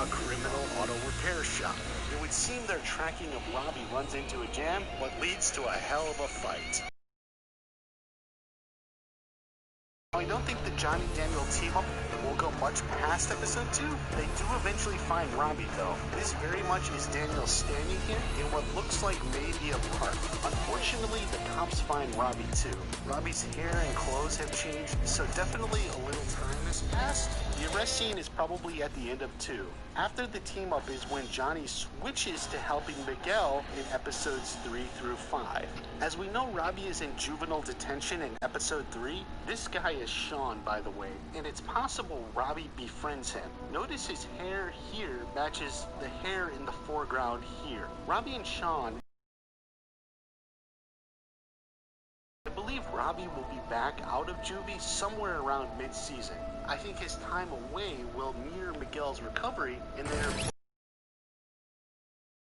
a criminal auto repair shop. It would seem their tracking of Robbie runs into a jam, what leads to a hell of a fight. I don't think the Johnny Daniel team-up will go much past episode 2. They do eventually find Robbie, though. This very much is Daniel standing here in what looks like maybe a park. Unfortunately, the cops find Robbie, too. Robbie's hair and clothes have changed, so definitely a little time has passed. The arrest scene is probably at the end of 2. After the team-up is when Johnny switches to helping Miguel in episodes 3 through 5. As we know, Robbie is in juvenile detention in episode 3. This guy is Sean, by the way, and it's possible Robbie befriends him. Notice his hair here matches the hair in the foreground here. Robbie and Sean. I believe Robbie will be back out of juvie somewhere around mid-season. I think his time away will mirror Miguel's recovery, and their leaves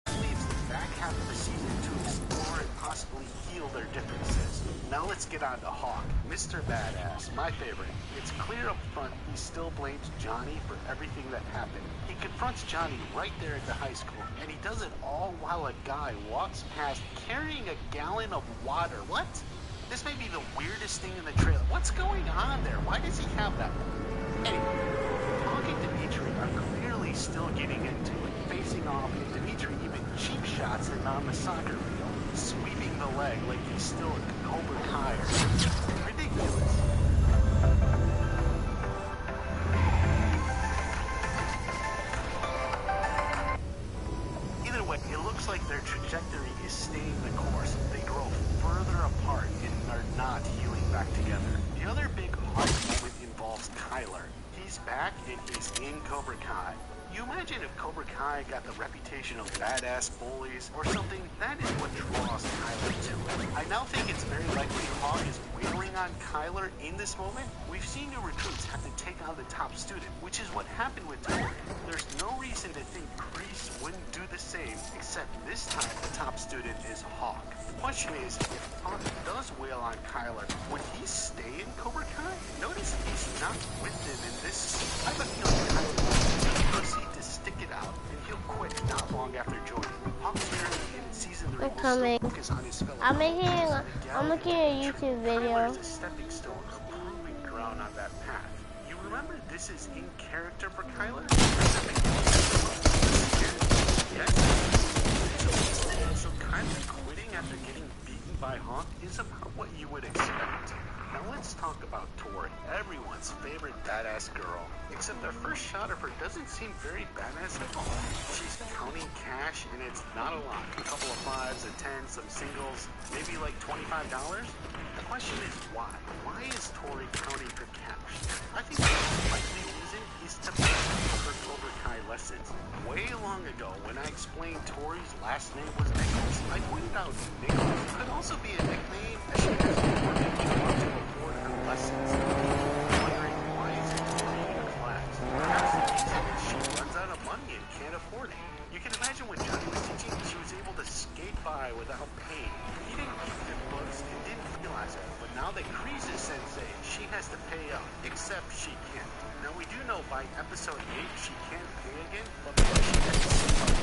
the back half of the season to explore and possibly heal their differences. Now let's get on to Hawk, Mr. Badass, my favorite. It's clear up front he still blames Johnny for everything that happened. He confronts Johnny right there at the high school, and he does it all while a guy walks past carrying a gallon of water. What? This may be the weirdest thing in the trailer. What's going on there? Why does he have that? Anyway, Hawk and Dimitri are clearly still getting into it, facing off, and Dimitri even cheap shots him on the soccer field, sweeping the leg like he's still a Cobra Kai. Ridiculous. Either way, it looks like their trajectory is staying the course. They grow further apart and are not healing back together. The other big heart moment involves Kyler. He's back and he's in Cobra Kai. You imagine if Cobra Kai got the reputation of badass bullies or something, that is what draws Kyler to it. I now think it's very likely Hawk is wailing on Kyler in this moment. We've seen new recruits have to take on the top student, which is what happened with Tori. There's no reason to think Kreese wouldn't do the same, except this time the top student is Hawk. The question is, if Hawk does wail on Kyler, would he stay in Cobra Kai? Notice he's not with them in this. I have a feeling Kyler will proceed to stick it out, and he'll quit not long after joining. Hawk's journey in season 3 will still focus on his fellow. I'm making a YouTube video. Kyler is a stepping stone of proving ground on that path. You remember this is in character for Kyler? Yes. So Kyler quitting after getting beaten by Hawk is about what you would expect. Now let's talk about Tori, everyone's favorite badass girl. Except our first shot of her doesn't seem very badass at all. She's counting cash and it's not a lot. A couple of 5s, a 10, some singles, maybe like $25. The question is why? Why is Tori counting her cash? I think the most likely reason is to pay for her Cobra Kai lessons. Way long ago, when I explained Tori's last name was Nichols, I pointed out Nichols could also be a nickname as she has more than she wants to afford her lessons. Wondering why is it Tori in her class? Perhaps the reason is she runs out of money and can't afford it. You can imagine when Johnny was teaching, she was able to skate by without pain. He didn't keep good books and didn't realize it, but now that Kreese is sensei, she has to pay up, except she can't. Now we do know by episode 8 she can't pay again, but because she has to see how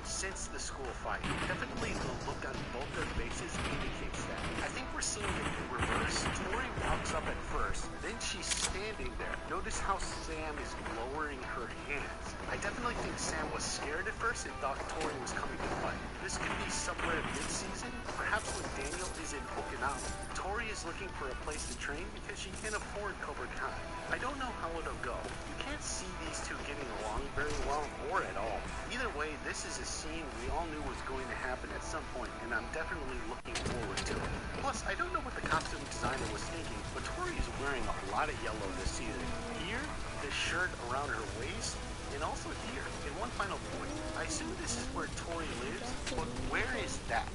since the school fight. Definitely the look on both their faces indicates that. I think we're seeing it in reverse. Tori walks up at first, then she's standing there. Notice how Sam is lowering her hands. I definitely think Sam was scared at first and thought Tori was coming to fight. This could be somewhere mid-season, perhaps when Daniel is in Okinawa. Tori is looking for a place to train because she can't afford Cobra Kai. I don't know how it'll go. You can't see these two getting along very well or at all. Either way, this is a scene we all knew was going to happen at some point, and I'm definitely looking forward to it. Plus, I don't know what the costume designer was thinking, but Tori is wearing a lot of yellow this season. Here, the shirt around her waist, and also here. And one final point, I assume this is where Tori lives, but where is that?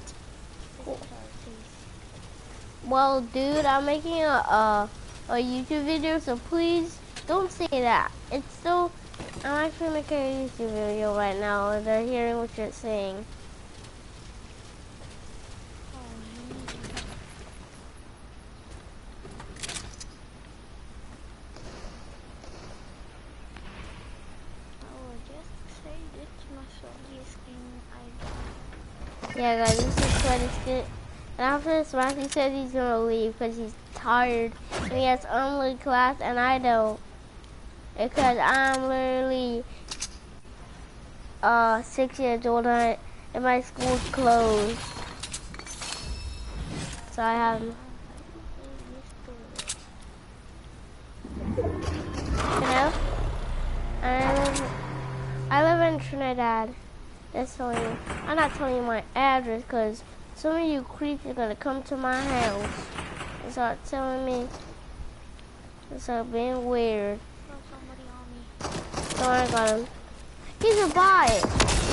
Well, dude, I'm making a YouTube video, so please don't say that. It's still, I'm actually making a YouTube video right now. They're hearing what you're saying. Yeah, guys, this is sweaty skin. And after this match, he says he's gonna leave because he's tired and he has unlimited class, and I don't, because I'm literally 6 years old and my school's closed, so I have. You know, I live in Trinidad. That's telling you. I'm not telling you my address because some of you creeps are gonna come to my house and start telling me and start being weird. So I got him. He's a bot. You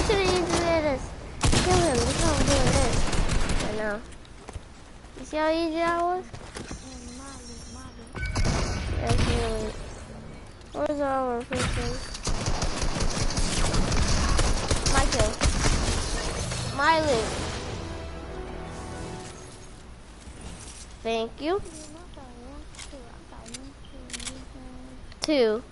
should have used this. Kill him. Look how I'm doing this right now. You see how easy that was? That's really. Where's our person? My kill. My loot. Thank you. 2.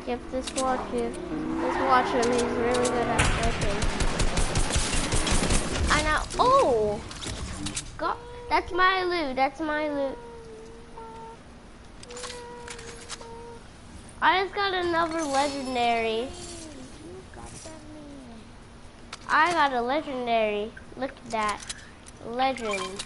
Yep, just watch him. Just watch him. He's really good at sniping. I know. Oh! God, that's my loot. That's my loot. I just got another legendary. I got a legendary. Look at that. Legend.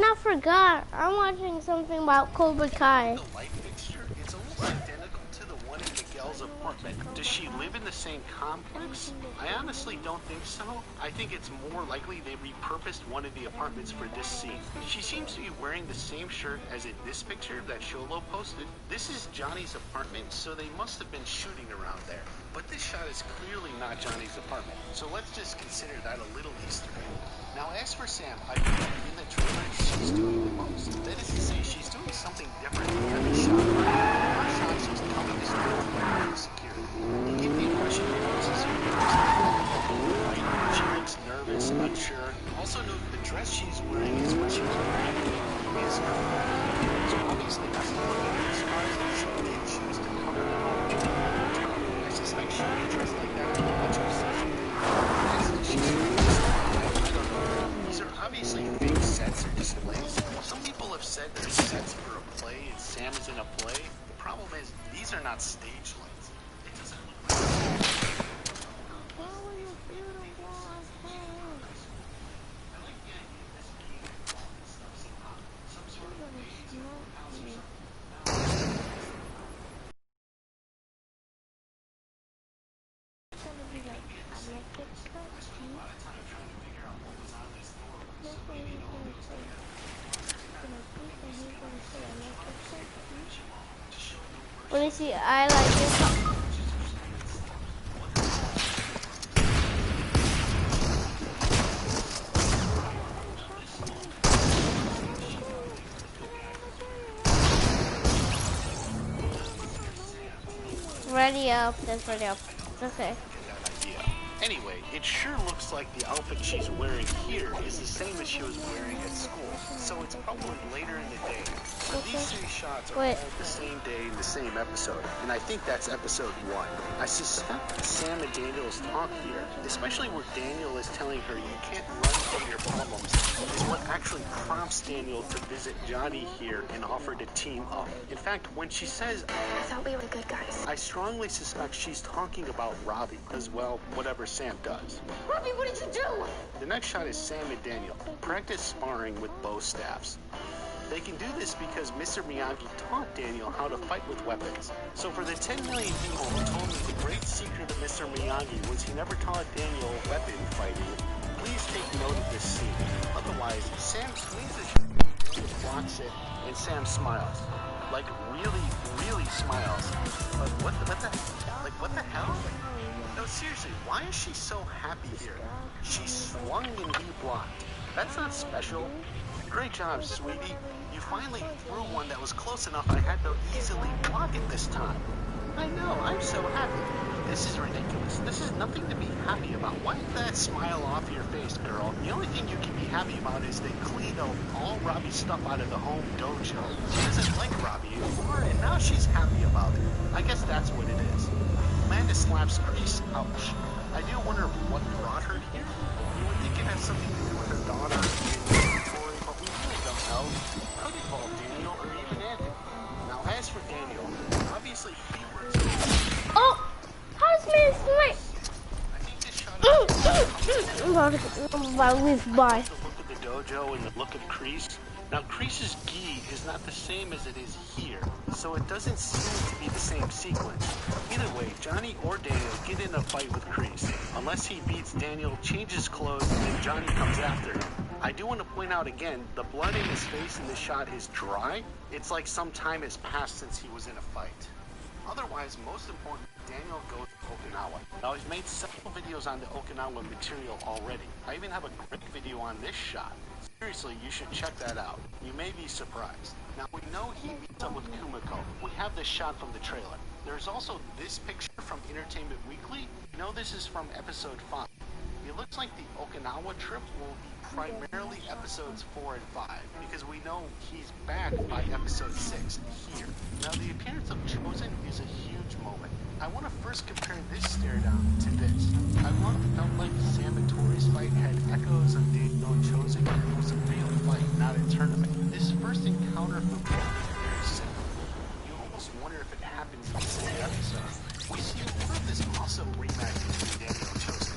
I forgot. I'm watching something about Cobra Kai. The light fixture, it's almost identical to the one in Miguel's apartment. Does she live in the same complex? I honestly don't think so. I think it's more likely they repurposed one of the apartments for this scene. She seems to be wearing the same shirt as in this picture that Sholo posted. This is Johnny's apartment, so they must have been shooting around there. But this shot is clearly not Johnny's apartment, so let's just consider that a little Easter egg. Now, as for Sam, I believe in the trailer she's doing the most. That is to say, she's doing something different in every shot. Her shot, she's coming to school with security. You get the impression that this is her first time. She looks nervous, unsure. Also note the dress she's wearing is what she was wearing in his car. So obviously, that's the look at these cars that she did choose to cover them up. I suspect she would dress like that in a bunch of sessions. These are obviously fake sets or displays. Some people have said they're sets for a play and Sam is in a play. The problem is, these are not stage lights. It doesn't look like... Let me see, I like this. Ready up, that's ready up. It's okay. Anyway, it sure looks like the outfit she's wearing here is the same as she was wearing at school, so it's probably later in the day. But these 3 shots are all the same day in the same episode, and I think that's episode 1. I suspect Sam and Daniel's talk here, especially where Daniel is telling her you can't run from your problems, is what actually prompts Daniel to visit Johnny here and offer to team up. In fact, when she says, I thought we were good guys. I strongly suspect she's talking about Robbie, as well, whatever Sam does. Robbie, what did you do? The next shot is Sam and Daniel practice sparring with bow staffs. They can do this because Mr. Miyagi taught Daniel how to fight with weapons. So for the 10 million people who told me the great secret of Mr. Miyagi was he never taught Daniel weapon fighting, please take note of this scene. Otherwise, Sam swings the shot, blocks it, and Sam smiles. Like really, really smiles. But what the hell? No, seriously, why is she so happy here? She swung and he blocked. That's not special. Great job, sweetie. You finally threw one that was close enough I had to easily block it this time. I know, I'm so happy. This is ridiculous. This is nothing to be happy about. Wipe that smile off your face, girl. The only thing you can be happy about is they cleaned all Robbie's stuff out of the home dojo. She doesn't like Robbie anymore, and now she's happy about it. I guess that's what it is. Amanda slaps Grease. Ouch. I do wonder what brought her here. You would think it has something to do with her daughter and Tori, but we really don't know. Could involve Daniel or even Anthony. Now, as for Daniel, obviously he works. Oh! How's me snipe? I think this shot Bye. the look of the dojo and the look of Kreese. Now, Kreese's gi is not the same as it is here, so it doesn't seem to be the same sequence. Either way, Johnny or Daniel get in a fight with Kreese. Unless he beats Daniel, changes clothes, and then Johnny comes after him. I do want to point out again, the blood in his face in this shot is dry. It's like some time has passed since he was in a fight. Otherwise, most important, Daniel goes to Okinawa. Now, I've made several videos on the Okinawa material already. I even have a great video on this shot. Seriously, you should check that out. You may be surprised. Now, we know he meets up with Kumiko. We have this shot from the trailer. There's also this picture from Entertainment Weekly. We know this is from episode 5. It looks like the Okinawa trip will be primarily episodes 4 and 5, because we know he's back by episode 6 here. Now, the appearance of Chosen is a huge moment. I want to first compare this stare down to this. I felt like Sam and Tori's fight had echoes of Daniel and Chosen, and it was a real fight, not a tournament. This first encounter for both is very simple. You almost wonder if it happens in the same episode. We see more of this awesome rematch between Daniel and Chosen.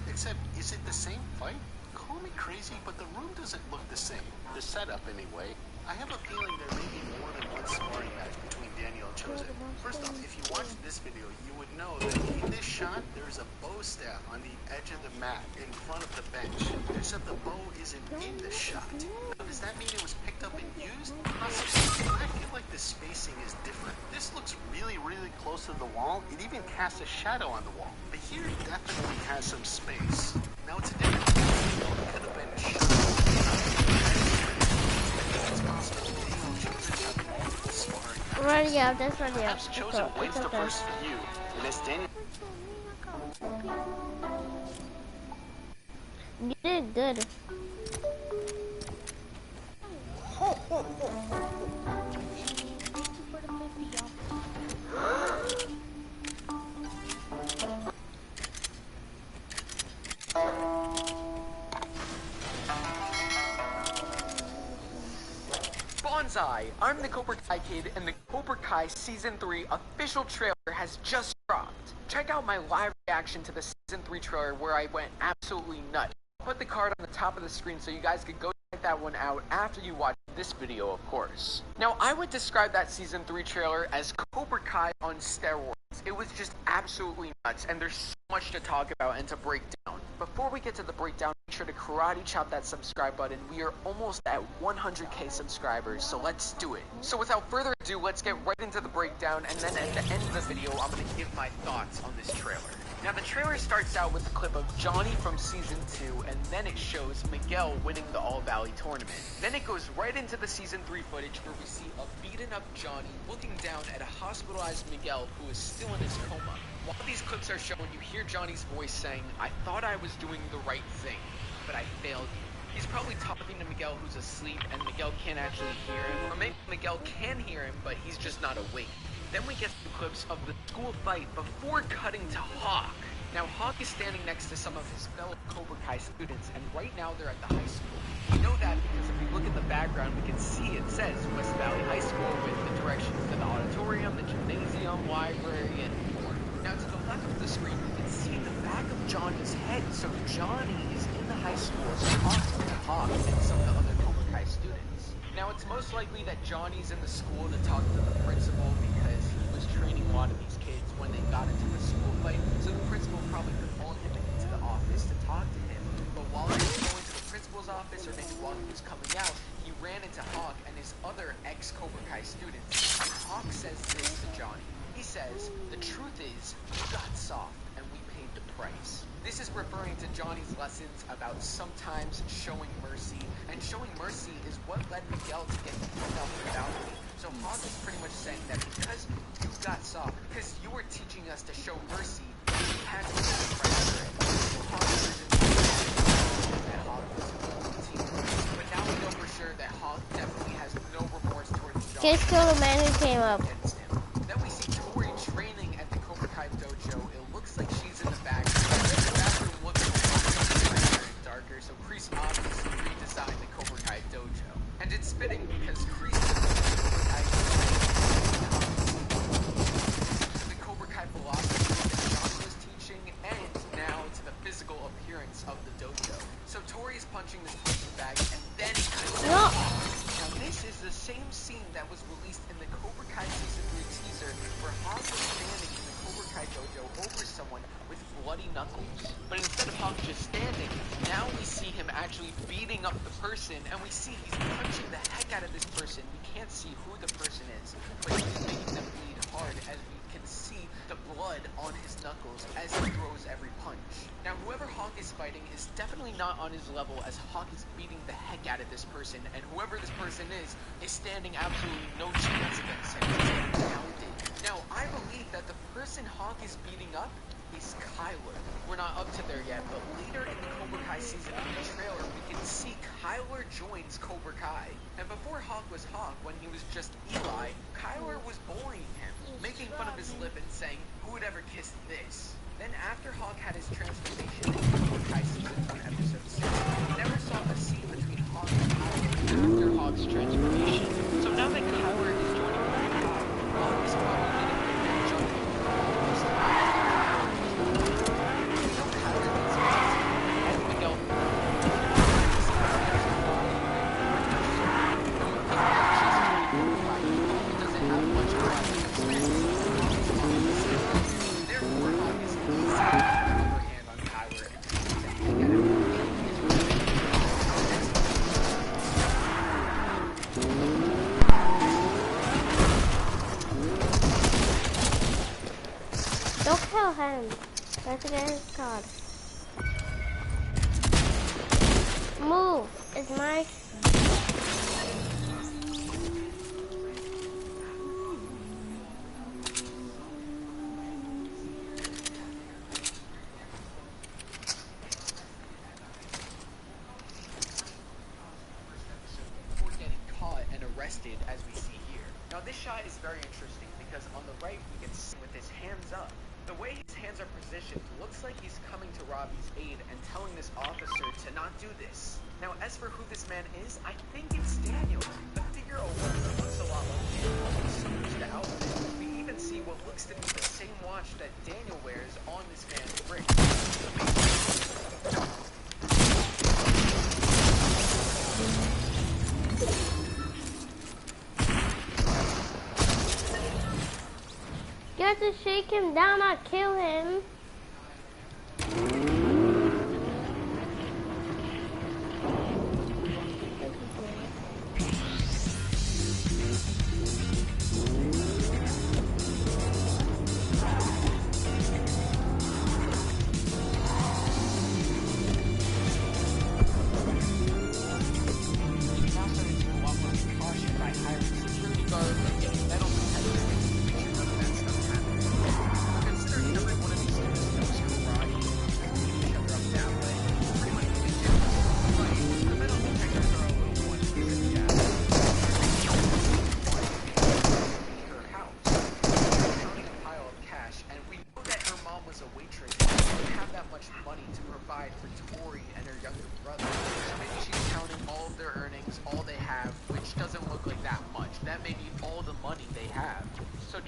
Except, is it the same fight? Call me crazy, but the room doesn't look the same. The setup, anyway. I have a feeling there may be more than one sparring match between Daniel and Chosen. First off, if you watch this video, you would know that in this shot, there's a bow staff on the edge of the mat in front of the bench. Except the bow isn't in this shot. Now, does that mean it was picked up and used? Possibly, but I feel like the spacing is different. This looks really, really close to the wall. It even casts a shadow on the wall. But here it definitely has some space. Now, it's a different thing. It could have been shot. Ready up, that's ready up. Perhaps Chosen waits the first view, and as Daniel... You did good. Bonsai! I'm the Cobra Kai Kid, and the Cobra Kai Season 3 official trailer has just dropped. Check out my live reaction to the Season 3 trailer where I went absolutely nuts. I'll put the card on the top of the screen so you guys could go check that one out after you watch this video, of course. Now, I would describe that Season 3 trailer as Cobra Kai on steroids. It was just absolutely nuts, and there's so much to talk about and to break down. Before we get to the breakdown, make sure to karate chop that subscribe button. We are almost at 100k subscribers, so let's do it. So without further ado, let's get right into the breakdown, and then at the end of the video, I'm going to give my thoughts on this trailer. Now, the trailer starts out with a clip of Johnny from Season 2, and then it shows Miguel winning the All Valley tournament. Then it goes right into the Season 3 footage where we see a beaten up Johnny looking down at a hospitalized Miguel who is still in his coma. While these clips are shown, you hear Johnny's voice saying, "I thought I was doing the right thing, but I failed you." He's probably talking to Miguel who's asleep, and Miguel can't actually hear him. Or maybe Miguel can hear him, but he's just not awake. Then we get some clips of the school fight before cutting to Hawk. Now, Hawk is standing next to some of his fellow Cobra Kai students, and right now they're at the high school. We know that because if we look at the background, we can see it says West Valley High School with the directions to the auditorium, the gymnasium, library, and more. Now, to the left of the screen, we can see the back of Johnny's head. So Johnny is in the high school talking to Hawk and some of the other Cobra Kai students. Now, it's most likely that Johnny's in the school to talk to the principal because he was training a lot of these kids when they got into the school fight. So the principal probably called him into the office to talk to him. But while he was going to the principal's office, or maybe while he was coming out, he ran into Hawk and his other ex-Cobra Kai students. And Hawk says this to Johnny. He says, "The truth is, you got soft, and we paid the price." This is referring to Johnny's lessons about sometimes showing mercy, and showing mercy is what led Miguel to get kicked off the balcony. So Hawk is pretty much saying that because you got soft, because you were teaching us to show mercy, we had to pay the price for it. So Hawk that Hawk was guilty. But now we know for sure that Hawk definitely has no remorse towards Johnny. Just kill the man who came up. Then we see Tori training at the Cobra Kai dojo. It looks like she's in the back. Darker, so Kreese obviously redesigned the Cobra Kai dojo. And it's fitting because Kreese the Cobra Kai philosophy that Johnny was teaching, and now to the physical appearance of the dojo. So Tori is punching this punching bag, and then he cuts it off. Now this is the same scene that was released in the Cobra Kai Season 3 teaser, where Hawk was standing in the Cobra Kai dojo over someone with bloody knuckles. But instead of Hawk just standing, now we see him actually beating up the person, and we see he's punching the heck out of this person. We can't see who the person is, but he's making them bleed hard as we can see the blood on his knuckles as he throws every punch. Now whoever Hawk is fighting is definitely not on his level, as Hawk is beating the heck out of this person, and whoever this person is standing absolutely no chance against him. Now I believe that the person Hawk is beating up is Kyler. We're not up to there yet, but later in the Cobra Kai Season 3 trailer, we can see Kyler joins Cobra Kai. And before Hawk was Hawk, when he was just Eli, Kyler was bullying him, making fun of his lip and saying, "Who would ever kiss this?" Then after Hawk had his transformation in Cobra Kai Season 1 Episode 6, we never saw a scene between Hawk and Kyler after Hawk's transformation. So now that Kyler is joining Cobra Kai, Hawk is probably getting a jump in Don't kill him. That's against God. Move. It's my... before getting caught and arrested, as we see here. Now this shot is very interesting because on the right we can see with his hands up. The way his hands are positioned looks like he's coming to Robbie's aid and telling this officer to not do this. Now as for who this man is, I think it's Daniel. The figure alone looks a lot like Daniel, almost similar to the outfit. We even see what looks to be the same watch that Daniel wears on this man's wrist. You have to shake him down, not kill him.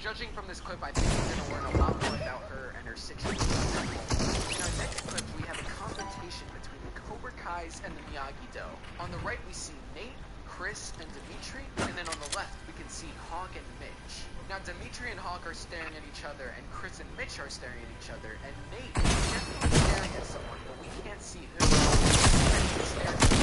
Judging from this clip, I think we're going to learn a lot more about her and her situation. In our next clip, we have a confrontation between the Cobra Kais and the Miyagi-Do. On the right, we see Nate, Chris, and Dimitri, and then on the left, we can see Hawk and Mitch. Now, Dimitri and Hawk are staring at each other, and Chris and Mitch are staring at each other, and Nate is definitely staring at someone, but we can't see who. He's staring at the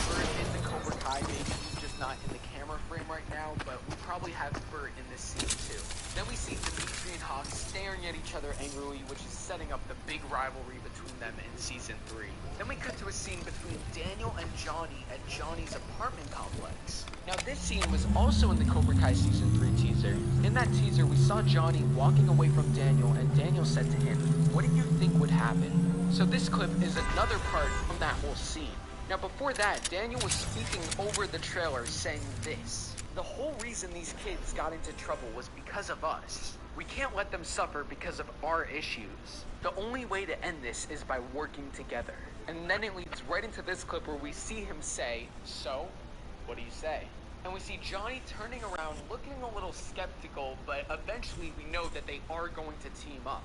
bird in the Cobra Kai, maybe he's just not in the camera frame right now, but we probably have Bert in this scene too. Then we see Dimitri and Hawk staring at each other angrily, which is setting up the big rivalry between them in Season 3. Then we cut to a scene between Daniel and Johnny at Johnny's apartment complex. Now this scene was also in the Cobra Kai Season 3 teaser. In that teaser, we saw Johnny walking away from Daniel, and Daniel said to him, "What do you think would happen?" So this clip is another part from that whole scene. Now before that, Daniel was speaking over the trailer saying this: "The whole reason these kids got into trouble was because of us. We can't let them suffer because of our issues. The only way to end this is by working together." And then it leads right into this clip where we see him say, "So, what do you say?" And we see Johnny turning around looking a little skeptical, but eventually we know that they are going to team up.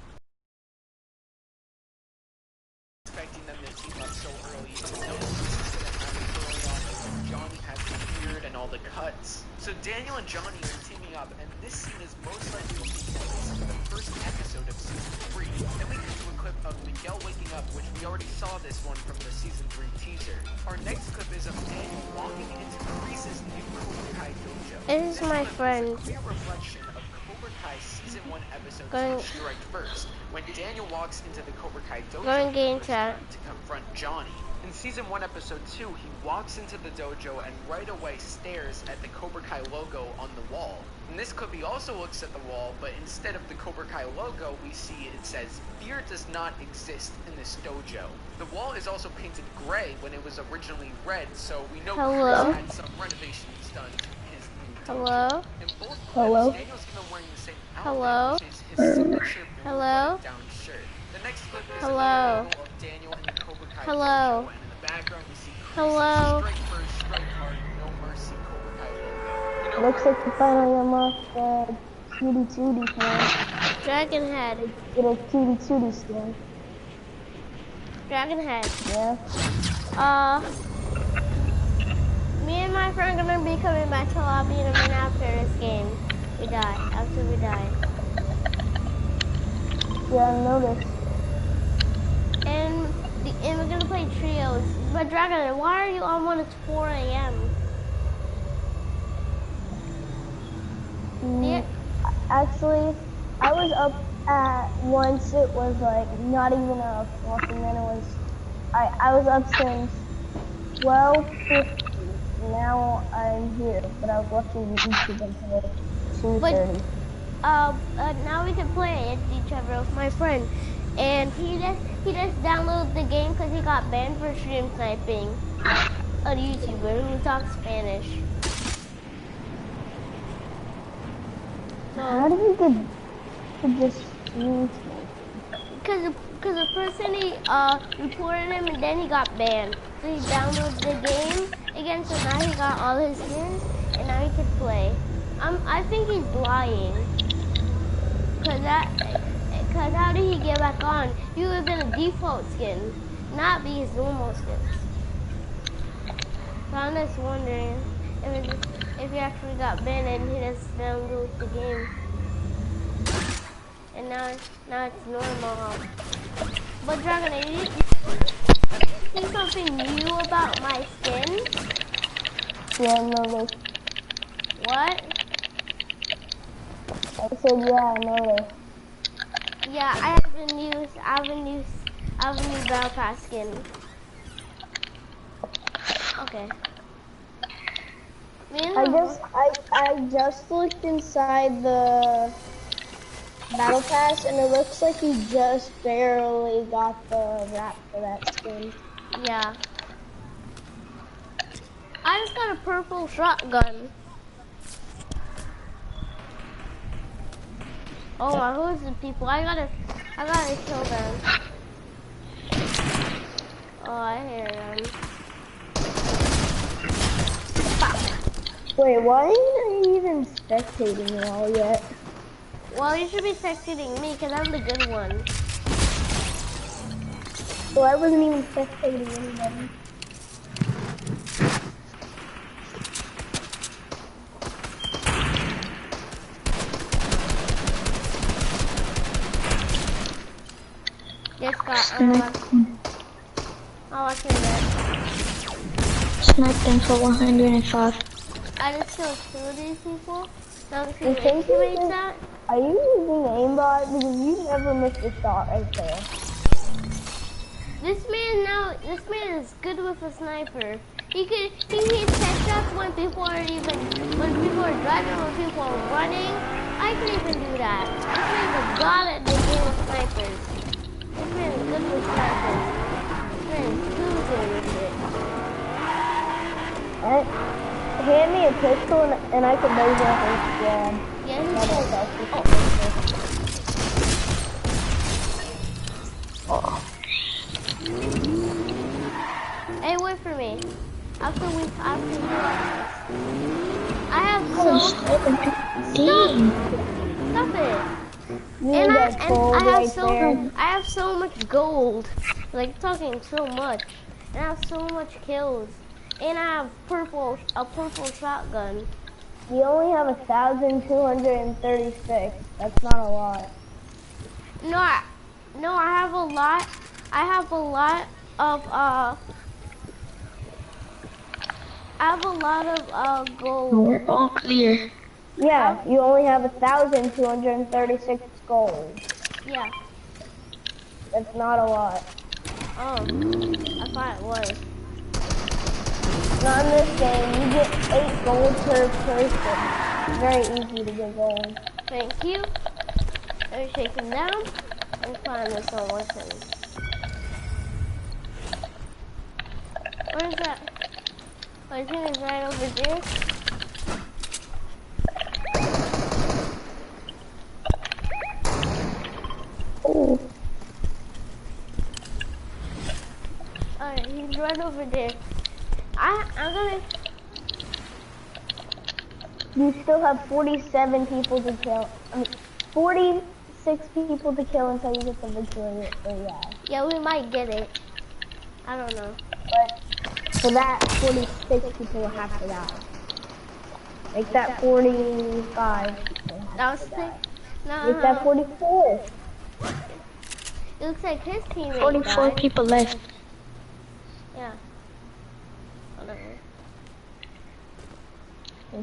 Expecting them to team up so early, and no one that happened early on because Johnny has the beard and all the cuts. So Daniel and Johnny are teaming up, and this scene is most likely taking place in the first episode of Season 3. Then we get to a clip of Miguel waking up, which we already saw this one from the Season 3 teaser. Our next clip is of Daniel walking into Kreese's new Cobra Kai dojo. This is my friend. Is a clear reflection of Cobra Kai Season 1 episode 2 Strike First, when Daniel walks into the Cobra Kai dojo to confront Johnny. In Season 1 Episode 2, he walks into the dojo and right away stares at the Cobra Kai logo on the wall. In this clip, he also looks at the wall, but instead of the Cobra Kai logo, we see it says, "Fear does not exist in this dojo." The wall is also painted gray when it was originally red, so we know Chris had some renovations done to his new dojo. In both clips, Daniel's even wearing the same outfit, which is his signature blue button-down shirt. The next clip is another photo of Daniel in the Cobra Kai dojo, and in the background we see Chris Strike First, Strike Hard, No Mercy Cobra Kai logo. You know, looks like you finally unlocked Cutie Tootie man. Dragon Head. Get a Cutie Tootie skin. Dragon Head. Yeah. Me and my friend are gonna be coming back to lobby in a minute after this game. We die. After we die. Yeah, I noticed. And we're gonna play trios. But Dragon, why are you on when it's 4 a.m.? Yeah. Actually, I was up at once. It was like not even a o'clock, and then it was I was up since 12:50. Now I'm here, but I was watching YouTube until 2:30. Now we can play each other with my friend, and he just downloaded the game because he got banned for stream sniping. A YouTuber who talks Spanish. So, how did you get to just stream sniping? Because the person he reported him and then he got banned. So he downloaded the game again, so now he got all his skins and now he can play. I think he's lying. Cause how did he get back on? He would have been a default skin, not be his normal skins. So I'm just wondering if he actually got banned and he just downloaded the game. And now it's normal. But Dragon, you see something new about my skin? Yeah, I noticed. What? I said yeah, I noticed. Yeah, I have a new Battle Pass skin. Okay. I just looked inside the Battle Pass and it looks like you just barely got the wrap for that skin. Yeah. I just got a purple shotgun. Oh my, who's the people? I gotta kill them. Oh, I hear them. Wait, why are you even spectating it all yet? Well, you should be spectating me because I'm the good one. Well, I wasn't even spectating anybody. Just got unlocked. Oh, I can get. Sniped him for 105. I just kill these people. Now if You you think activate you that, Are you using aimbot? Because you never missed a shot right there. this man is good with a sniper. He hits headshots when people are driving, when people are running. I can even do that. This man's a god at the game of snipers. This man is good with snipers. This man is too good with it. Hand me a pistol and I can raise up a squad. Yeah, he's good. Hey, wait for me. After you I have so Stop it. And I have so much gold. Like talking so much. And I have so much kills. And I have a purple shotgun. You only have 1,236. That's not a lot. No, I have a lot. I have a lot of gold. We're all clear. Yeah, you only have 1,236 gold. Yeah. That's not a lot. Oh, I thought it was. Not in this game. You get 8 gold per person. It's very easy to get gold. Thank you. Let me shake him down and find this one weapon. Where is that? Oh, I think it's right over there. Oh. Alright, he's right over there. I'm gonna... You still have 47 people to kill. 46 people to kill until you get the victory. Yeah, we might get it. I don't know. But for that, 46 people will have to die. Make that 45. That was sick. No, Make that 44. It looks like his teammate 44 died. people left. Yeah. Whatever.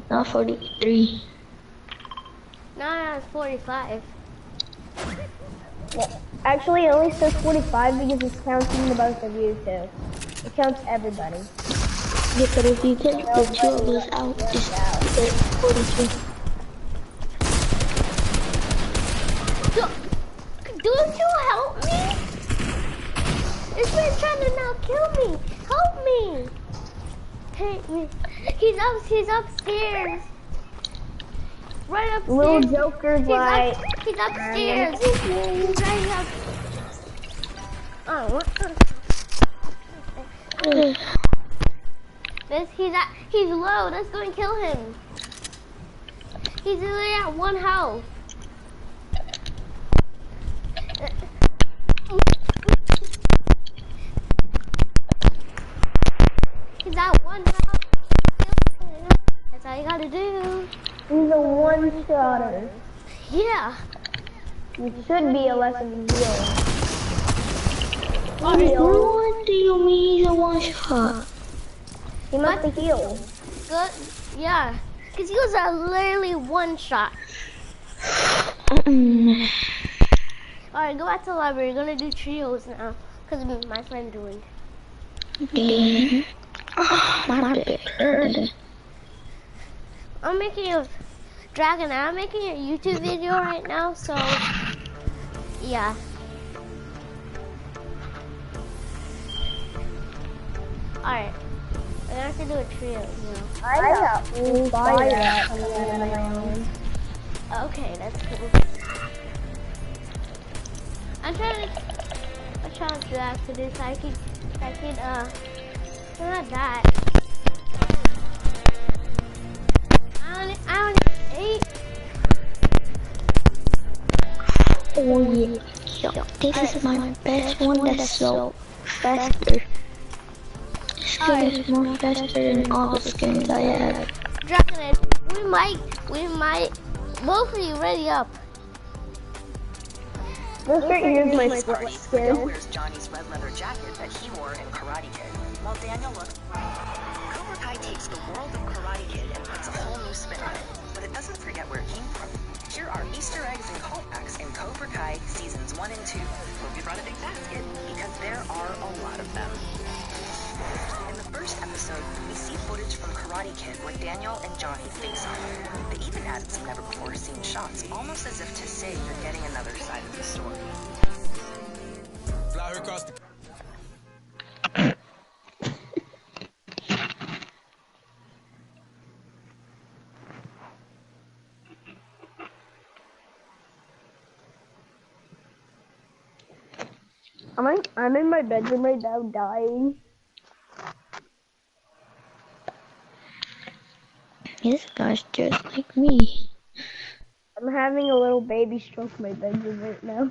Not 43. Now it's 45. Yeah. Actually, it only says 45 because it's counting the both of you too. It counts everybody. Yeah, but if you take the 2 of us out, it's 42. Don't you help me? This man's trying to now kill me. Help me. Take me. He's upstairs. Right upstairs. Little Joker's like... He's upstairs. He's right up. Oh, what the... He's low. Let's go and kill him. He's only at 1 health. He's at 1 health. That's all you gotta do. He's a one-shotter. Yeah. You should be a lesson healer. What do you mean he's a one-shot? He must be healed. Good. Yeah. Because he was literally 1 shot. Alright, go back to the library. We're going to do trios now. Because my friend's doing. Okay. My bad. I'm making a Dragon. I'm making a YouTube video right now, so yeah. Alright. We're gonna have to do a trio, you know. I got fire coming around. Okay, that's cool. I'm trying to drag to this. I could not die. I only 8. Oh yeah. Yo, this is my best one that's so faster. This skin is more faster than all the skins I have. Dragon, we might, both of you ready up. This right here is my spark skin. Wears Johnny's red leather jacket that he wore in Karate Kid, while Daniel looks. Cobra Kai takes the world of Karate Kid and puts a new spin on it, but it doesn't forget where it came from. Here are Easter eggs and callbacks in Cobra Kai Seasons 1 and 2. Hope you brought a big basket, because there are a lot of them. In the first episode, we see footage from Karate Kid where Daniel and Johnny face off. They even added some never-before-seen shots, almost as if to say you're getting another side of the story. Fly her across the... I'm in my bedroom right now, dying. This guy's just like me. I'm having a little baby stroke in my bedroom right now.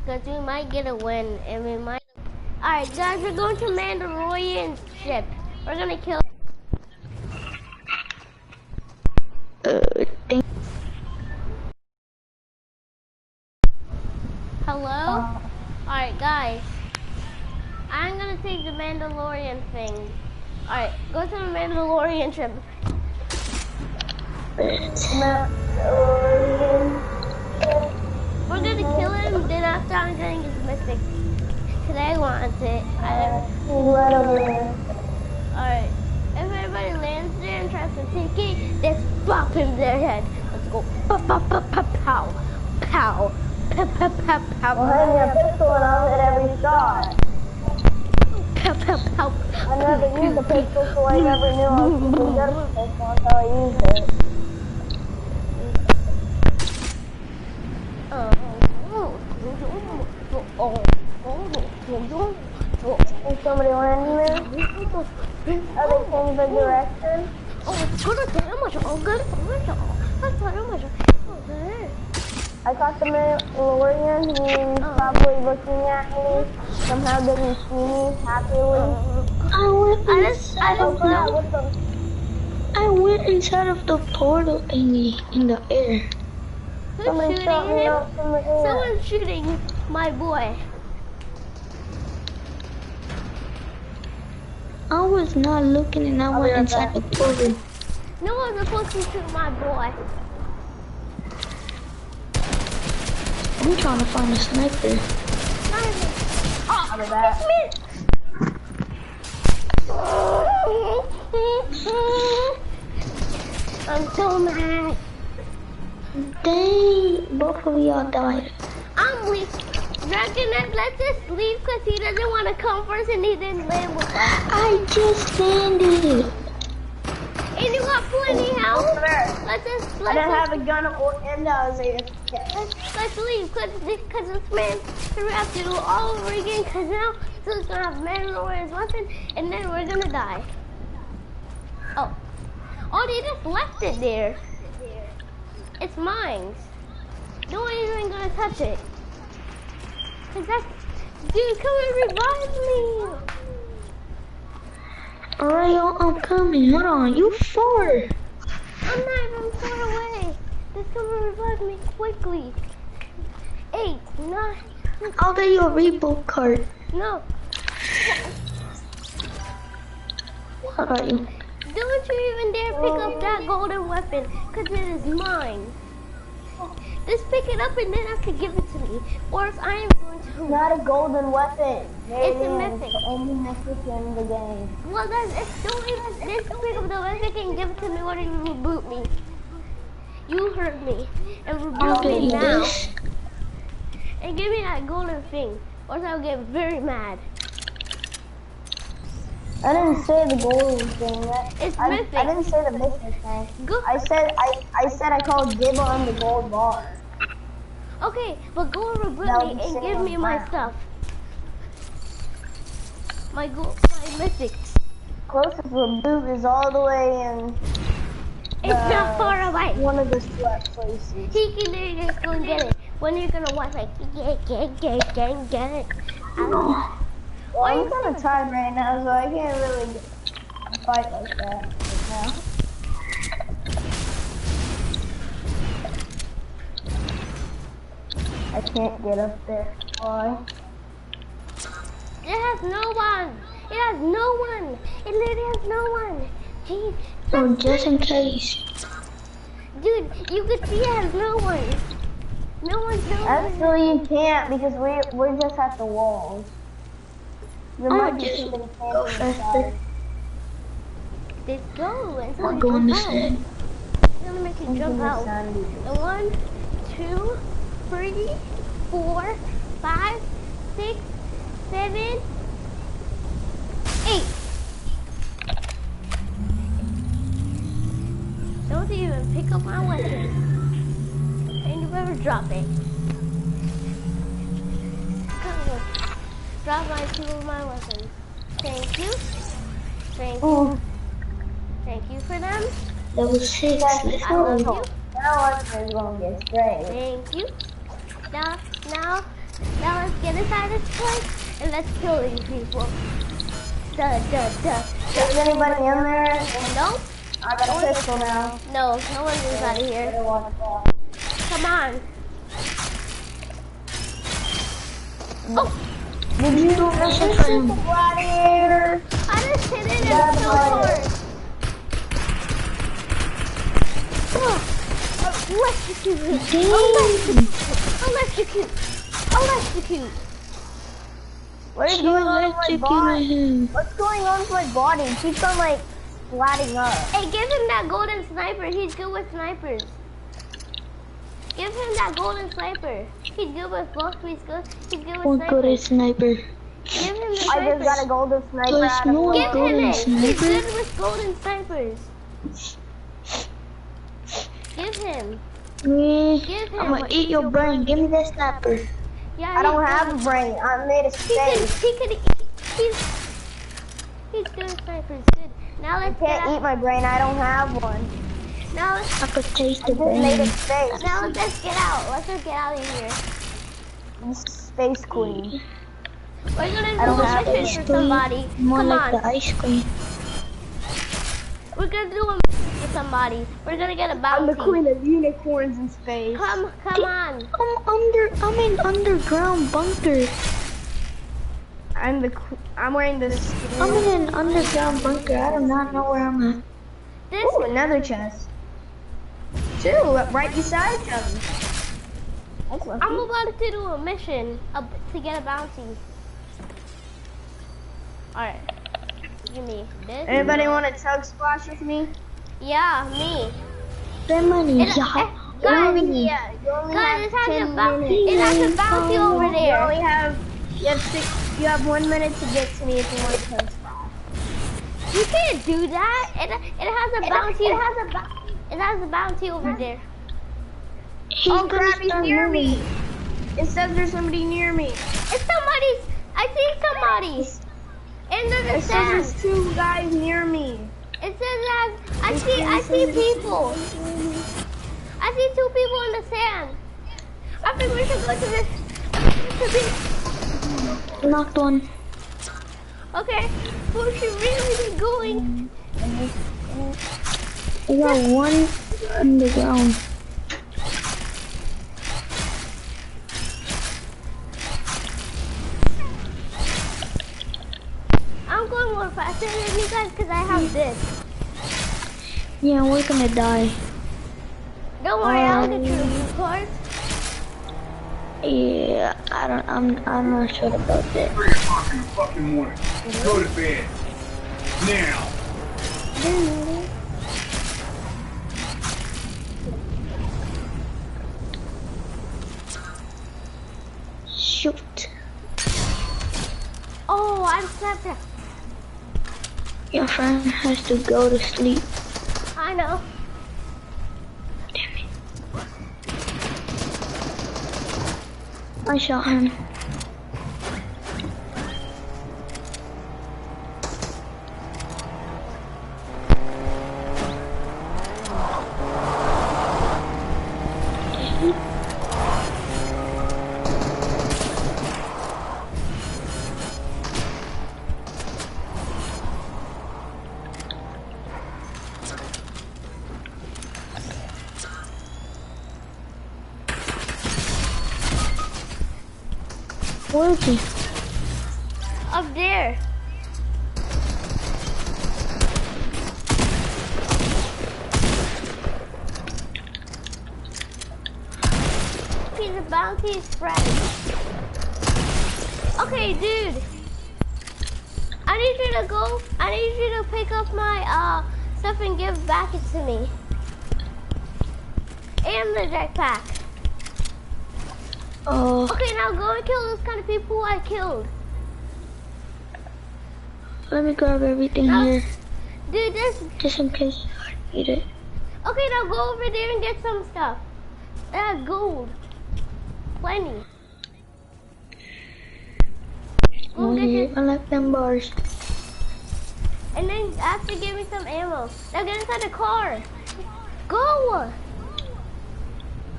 Because we might get a win, and we might... Alright, guys, we're going to Mandalorian ship. We're gonna kill... Thank Hello? Alright, guys. I'm gonna take the Mandalorian thing. Alright, go to the Mandalorian ship. We're gonna kill him, then after I'm getting his mystic. Cause I want it. Alright. If everybody lands there and tries to take it, let's bop him in their head. Let's go. Pow, pow, pow, pow, pow. Pow. Pow, pow, pow, pow. Well, having a pistol and I'll hit every shot. Pow, pow, pow. I never used a pistol, so I never knew I was going to get a pistol until I used it. Is somebody landing there? Are they changing the direction? Oh, it's good damage. Oh, good damage. That's good damage. Okay. I caught the Mandalorian. He's probably looking at me. Somehow doesn't see me happily. I went inside of the portal thingy in the air. Who's Somebody shooting shot me him? out from the air. Someone's shooting my boy. I was not looking and I went inside the portal. No one's supposed to shoot my boy. I'm trying to find a sniper. I'll be back. I'm so mad. Dang, both of y'all died. I'm weak. Dragon, let's just leave because he doesn't want to come first and he didn't land with us. I just landed. And you got plenty health. I didn't have a gun or and I was AFK. Let's leave because this man we have to do all over again because now he's gonna have Mandalorian's weapon and then we're gonna die. Oh, they just left it there. It's mine. No one is even gonna touch it. Cause that's, dude, come and revive me. Alright, y'all, I'm coming. Hold on, you 4. I'm not even far away. Just come and revive me quickly. 8, 9. I'll get you a reboot card. No. What are you? Don't you even dare pick up that golden weapon, cause it is mine. Just pick it up and then have to give it to me, or else I am going to. Not a golden weapon. It's a mythic. The only mythic in the game. Well, then, don't pick up the mythic and give it to me, or you reboot me. You hurt me, and reboot me now. And give me that golden thing, or else I'll get very mad. I didn't say the golden thing. It's I mythic. didn't say the mythic thing. Go. I said I called Gibbo on the gold bar. Okay, but go and reboot That me was and the give same me my time. stuff. My mythic. Closest reboot is all the way in. It's not far away. One of the select places. He can just go and get it. When you're gonna watch like get it. Well, I'm kind of tired right now, so I can't really fight like that right now. I can't get up there. Why? It has no one. It has no one. It literally has no one. Jeez. So just in case. Dude, you could see it has no one. No one's no Actually, you can't because we're just at the walls. There Oh, might be just somebody go camping faster. inside. Let's go. And We're going to jump out. sand. I'm gonna make you jump out. Sandy. And 1, 2, 3, 4, 5, 6, 7, 8. Don't even pick up my weapon. And you better drop it. Come on. Drop my 2 of my weapons. Thank you. Thank you. Thank you for them. Level 6, let's I love go. you. Now I'm gonna get sprayed. Thank you. Now let's get inside this place and let's kill these people. Is anybody in there? No, I got a pistol now. no one's inside of here. Better watch out. Come on. Oh, Did you do the gladiator? I just hit it and so hard. Electrocute him. Electrocute. What is going on with my body? him. What's going on with my body? It keeps on like splatting up. Hey, give him that golden sniper. He's good with snipers. Give him that golden sniper. He's good with both. He's good with One good snipers. sniper. Give him the I just got a sniper. golden sniper There's out of no Give him golden it. He's sniper. good with golden snipers. Give him. Me, Give him. I'm gonna eat your brain. Give me that sniper. Yeah, I don't he's have good. a brain. I made a space. He's good with snipers. Good. Now let's get Can't eat out. my brain. I don't have one. Now let's. I could taste I the just made a brain. space. Now let's get out. Let's just get out of here. Space queen. We're gonna I don't do a have mission ice for cream. somebody. More Come like on. the ice cream. We're gonna do a mission for somebody. We're gonna get a bounty. of unicorns in space. Come on. I'm in underground bunker. I'm wearing this. I'm in an underground bunker. I do not know where I'm at. This Ooh, another chest. Two, right beside each other. That's lucky. I'm about to do a mission to get a bounty. Alright. Give me this. Anybody want to tug splash with me? Yeah, me. Spend money. It- Yeah. Guys, You only guys, it has 10 a bounty. minutes. It has a bounty over You there. only have you have 1 minute to get to me if you want to tug splash. You can't do that. It has a bounty. It has a bounty over there. He's Oh gonna crap, he's start near moving. me. It says there's somebody near me. It's somebody's. I see somebody. Into the It says sand. there's 2 guys near me. It says that I see people. I see 2 people in the sand. I think we should go to this. Knocked one. Okay, we should really be going. I got one underground. I'm going more faster than you guys because I have this. Yeah, we're gonna die. Don't worry, I'll get you a card. Yeah, I'm not sure about that. 3 o'clock in the fucking morning. Go to bed. Now. Shoot. Oh, I slept it. Your friend has to go to sleep. I know. Damn it. I shot him. Where is he? Up there. Okay, the bounty is spread. Okay, dude. I need you to go. I need you to pick up my stuff and give back it to me. And the jetpack. Oh. Okay, now go and kill those kind of people I killed. Let me grab everything Now, here. dude, this. Just in case I need it. Okay, now go over there and get some stuff. Gold. Plenty. Go Oh, get yeah, this. I like them bars. And then after, give me some ammo. Now get inside the car. Go.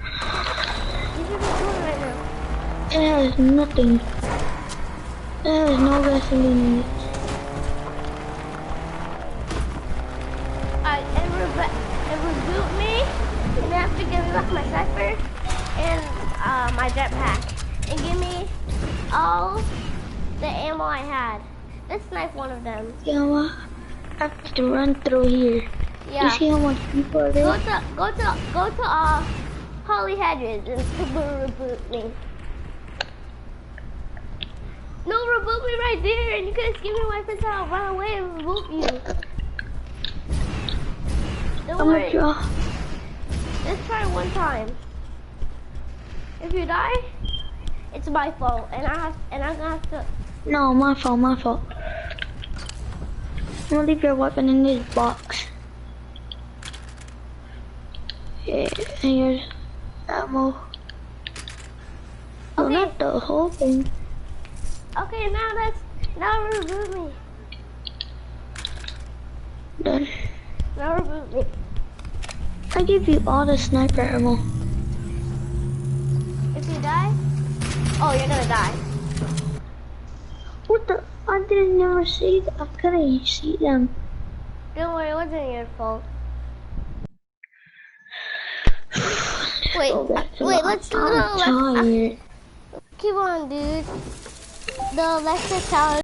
You should be doing right now. There is nothing. There is no gasoline in it. And reboot me. And then have to give me back my sniper and my jetpack. And give me all the ammo I had. Let's snipe one of them. You know what? I have to run through here. Yeah. You see how much people are there? Go to Holly Hedges and reboot me. No, reboot me right there, and you could just give me weapons and I'll run away and reboot you. Don't worry. Let's try one time. If you die, it's my fault, and I'm gonna have to. No, my fault, my fault. I'm gonna leave your weapon in this box. Yeah, and here's ammo. Well, Okay. not the whole thing. Okay, now reboot me. Done. Now reboot me. I give you all the sniper ammo. If you die, oh, you're gonna die. What the? I didn't never see that. I couldn't see them. Don't worry, it wasn't your fault. Wait, let's do I'm tired. keep on, dude. The Lexus Tower.